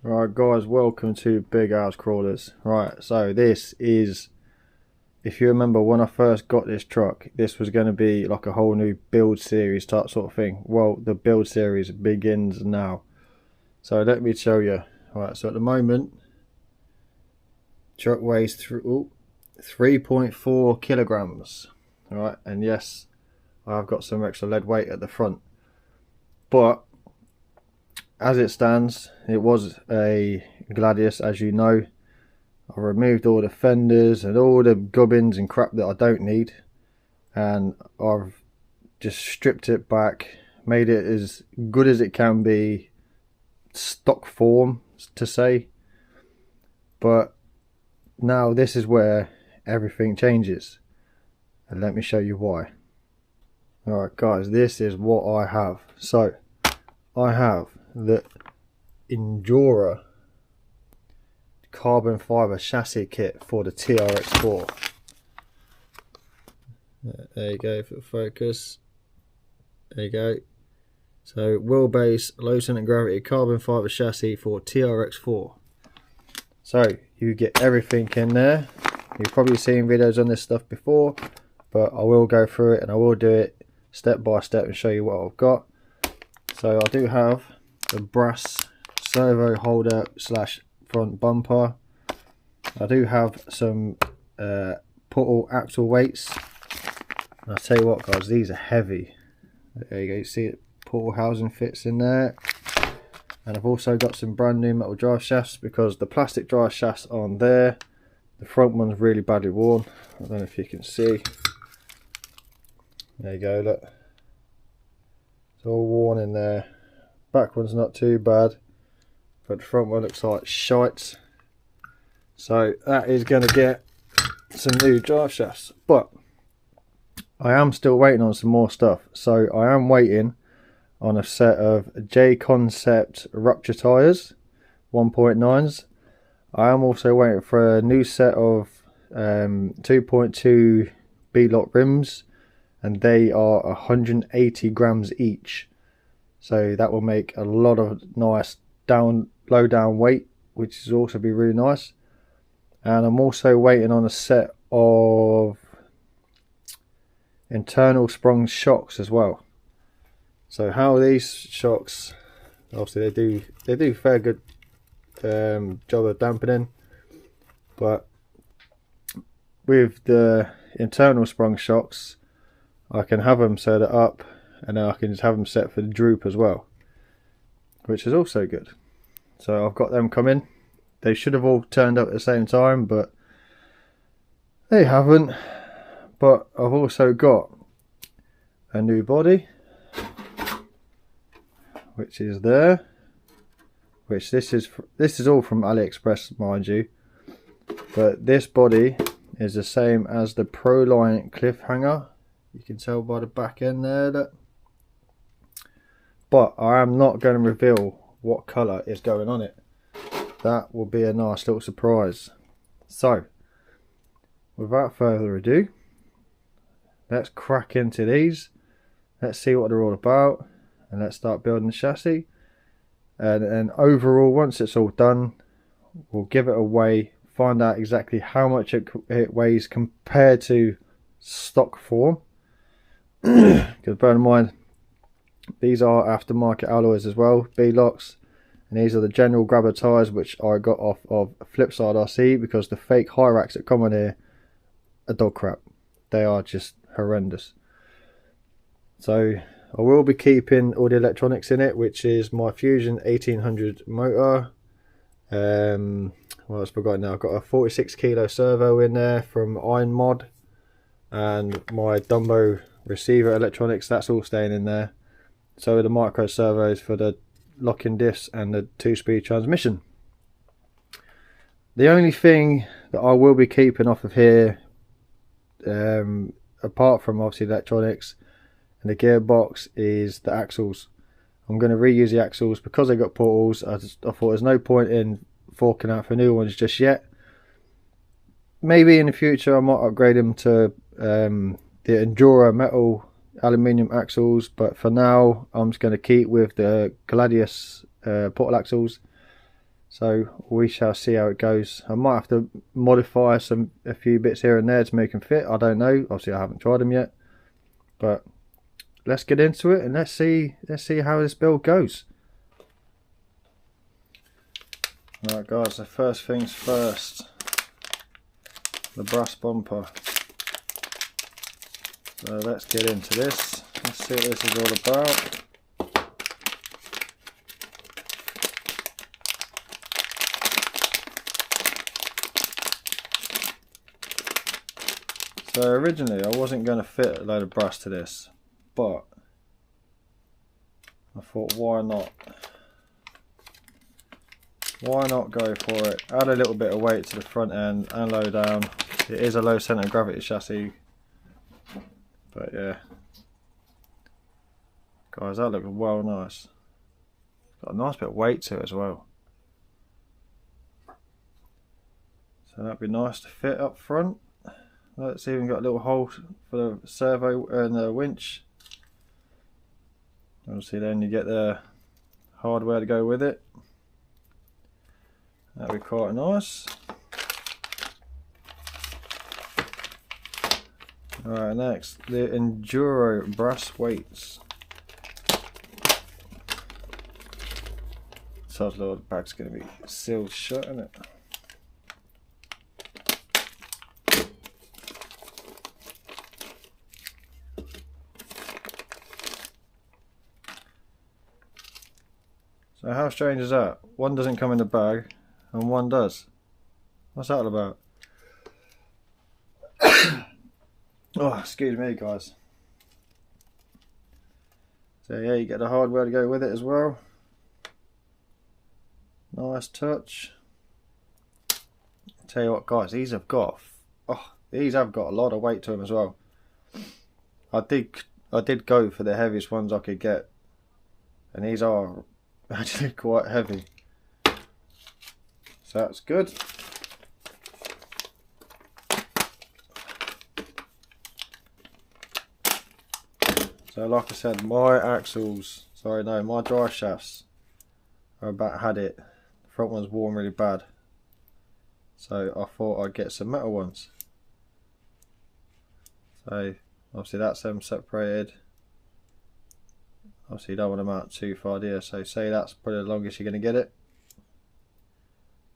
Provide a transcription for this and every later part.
Right guys, welcome to Big House Crawlers. Right, so this is, if you remember when I first got this truck, this was going to be like a whole new build series type sort of thing. Well, the build series begins now. So let me show you. Right, so at the moment, truck weighs 3.4 kilograms. Alright, and yes, I've got some extra lead weight at the front. But as it stands, it was a Gladius, as you know. I removed all the fenders and all the gubbins and crap that I don't need, and I've just stripped it back, made it as good as it can be, stock form to say. But now this is where everything changes, and let me show you why. Alright guys, this is what I have. So I have the Injora carbon fiber chassis kit for the TRX4. There you go for focus. There you go. So wheelbase, low center gravity carbon fiber chassis for TRX4. So you get everything in there. You've probably seen videos on this stuff before, but I will go through it and I will do it step by step and show you what I've got. So I do have the brass servo holder slash front bumper. I do have some portal axle weights. And I'll tell you what guys, these are heavy. There you go, you see it, portal housing fits in there. And I've also got some brand new metal drive shafts, because the plastic drive shafts on there, the front one's really badly worn. I don't know if you can see. There you go, look. It's all worn in there. Back one's not too bad, but the front one looks like shite. So that is going to get some new drive shafts. But I am still waiting on some more stuff. So I am waiting on a set of J Concept rupture tyres, 1.9s. I am also waiting for a new set of 2.2 B-lock rims, and they are 180 grams each. So that will make a lot of nice low down weight, which is also be really nice. And I'm also waiting on a set of internal sprung shocks as well. So how these shocks, obviously they do fair good job of dampening, but with the internal sprung shocks, I can have them set it up, and then I can just have them set for the droop as well, which is also good. So I've got them coming. They should have all turned up at the same time, but they haven't. But I've also got a new body, which is there, which this is all from AliExpress, mind you, but this body is the same as the Proline cliffhanger. You can tell by the back end there that. But I am not going to reveal what colour is going on it. That will be a nice little surprise. So without further ado, let's crack into these. Let's see what they're all about, and let's start building the chassis. And overall, once it's all done, we'll give it a weigh, find out exactly how much it weighs compared to stock form. Because bear in mind, these are aftermarket alloys as well, B-locks, and these are the general grabber tyres, which I got off of Flipside RC, because the fake high racks that come on here are dog crap. They are just horrendous. So I will be keeping all the electronics in it, which is my Fusion 1800 motor. What else have I got now? I've got a 46 kilo servo in there from Iron Mod, and my Dumbo receiver electronics, that's all staying in there. So the micro servos for the locking diffs and the 2-speed transmission. The only thing that I will be keeping off of here, apart from obviously electronics and the gearbox, is the axles. I'm going to reuse the axles because they got portals. I thought there's no point in forking out for new ones just yet. Maybe in the future I might upgrade them to the Injora metal aluminium axles, but for now I'm just going to keep with the Gladius portal axles. So we shall see how it goes. I might have to modify a few bits here and there to make them fit. I don't know. Obviously I haven't tried them yet. But let's get into it and let's see how this build goes. Alright guys, so first things first. The brass bumper. So let's get into this. Let's see what this is all about. So originally I wasn't going to fit a load of brass to this, but I thought why not? Why not go for it? Add a little bit of weight to the front end and low down. It is a low centre of gravity chassis, but yeah. Guys, that looks well nice. Got a nice bit of weight to it as well. So that'd be nice to fit up front. It's even got a little hole for the servo and the winch. Obviously then you get the hardware to go with it. That'd be quite nice. Alright, next, the Injora brass weights. So the bag's going to be sealed shut, isn't it? So how strange is that? One doesn't come in the bag and one does. What's that all about? Oh, excuse me guys. So yeah, you get the hardware to go with it as well. Nice touch. Tell you what guys, these have got a lot of weight to them as well. I did go for the heaviest ones I could get, and these are actually quite heavy, so that's good. So like I said, my drive shafts are about had it. The front one's worn really bad, so I thought I'd get some metal ones. So obviously that's them separated. Obviously you don't want them out too far, do you? So say that's probably the longest you're going to get it.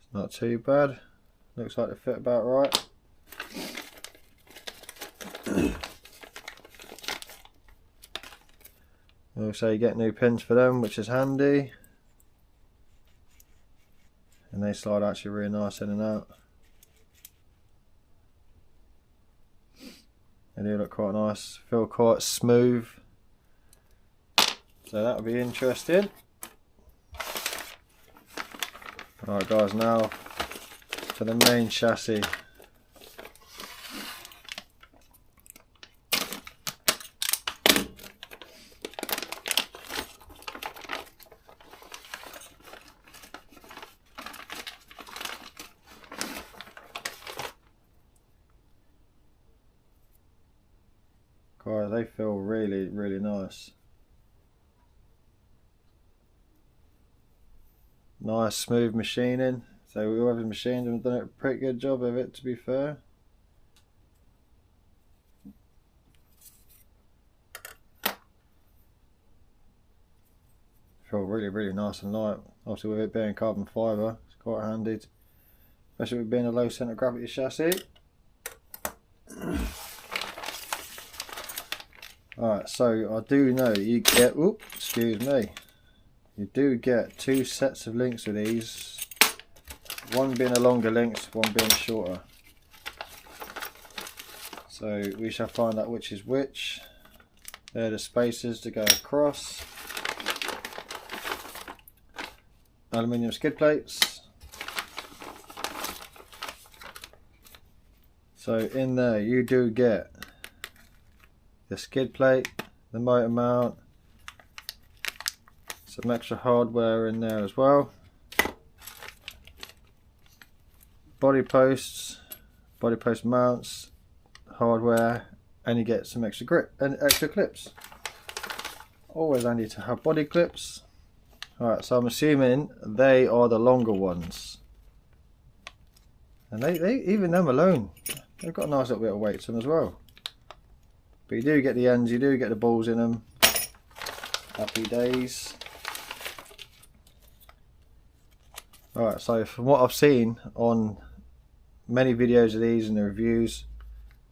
It's not too bad. Looks like they fit about right. Also you get new pins for them, which is handy. And they slide actually really nice in and out. They do look quite nice. Feel quite smooth. So that'll be interesting. Alright guys, now to the main chassis. Guys, they feel really, really nice. Nice smooth machining. So whoever's machined them have done a pretty good job of it, to be fair. Feel really, really nice and light. Obviously with it being carbon fibre, it's quite handy, especially with being a low centre of gravity chassis. Alright, so I do know you get, oops, excuse me, you do get two sets of links with these, one being a longer length, one being shorter. So we shall find out which is which. They're the spacers to go across. Aluminium skid plates. So in there you do get the skid plate, the motor mount, some extra hardware in there as well, body post mounts, hardware, and you get some extra grip and extra clips. Always handy to have body clips. Alright, so I'm assuming they are the longer ones. And they even them alone, they've got a nice little bit of weight to them as well. But you do get the ends, you do get the balls in them. Happy days. Alright, so from what I've seen on many videos of these and the reviews,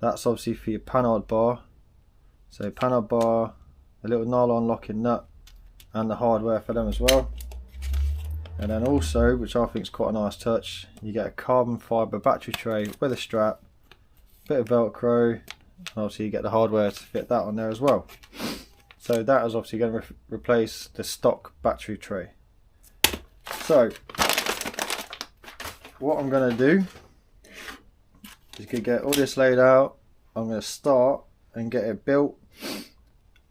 that's obviously for your panhard bar. So panhard bar, a little nylon locking nut, and the hardware for them as well. And then also, which I think is quite a nice touch, you get a carbon fibre battery tray with a strap, bit of velcro, and obviously you get the hardware to fit that on there as well. So that is obviously going to replace the stock battery tray. So what I'm going to do is to get all this laid out. I'm going to start and get it built.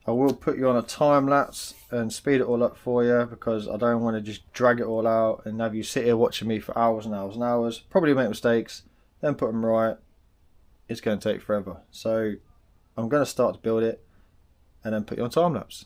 I will put you on a time lapse and speed it all up for you, because I don't want to just drag it all out and have you sit here watching me for hours and hours and hours, probably make mistakes, then put them right. It's going to take forever. So I'm going to start to build it and then put you on time lapse.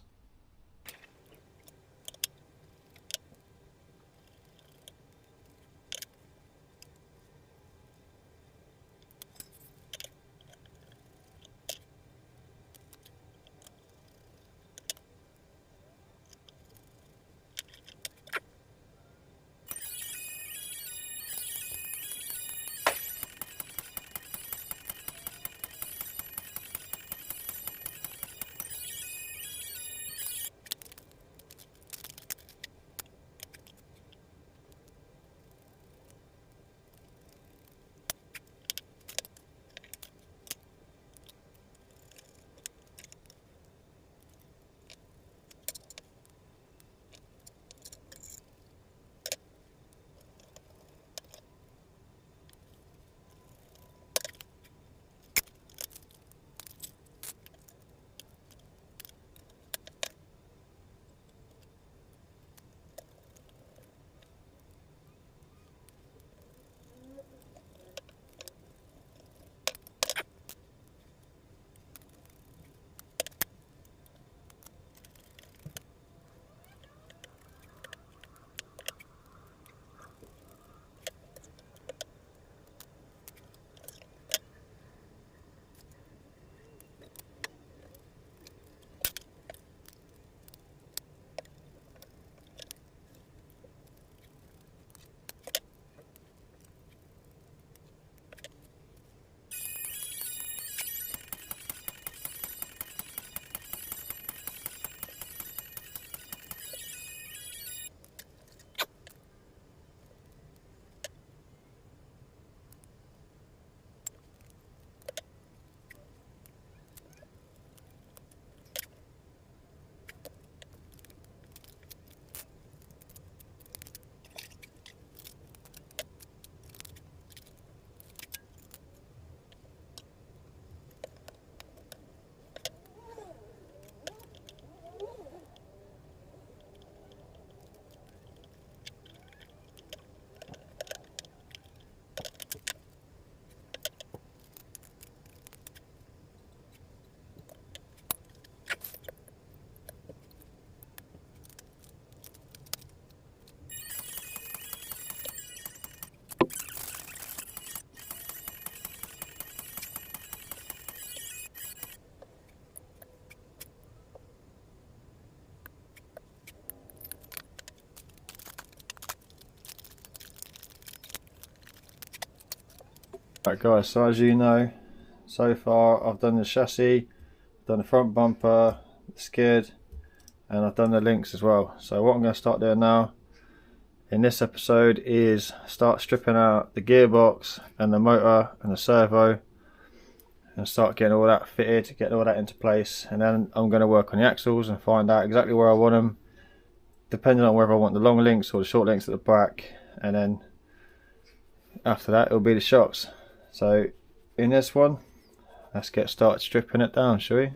Right guys, so as you know, so far I've done the chassis, done the front bumper, the skid, and I've done the links as well. So what I'm going to start doing now in this episode is start stripping out the gearbox and the motor and the servo, and start getting all that fitted, getting all that into place, and then I'm going to work on the axles and find out exactly where I want them, depending on whether I want the long links or the short links at the back, and then after that it'll be the shocks. So in this one, let's get started stripping it down, shall we?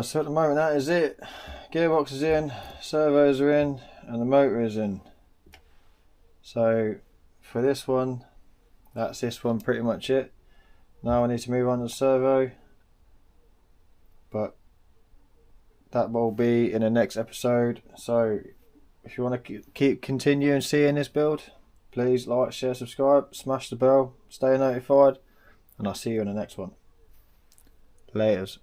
So at the moment that is it. Gearbox is in, servos are in, and the motor is in. So for this one, that's this one pretty much it. Now I need to move on to the servo, but that will be in the next episode. So if you want to keep continuing seeing this build, please like, share, subscribe, smash the bell, stay notified, and I'll see you in the next one. Laters.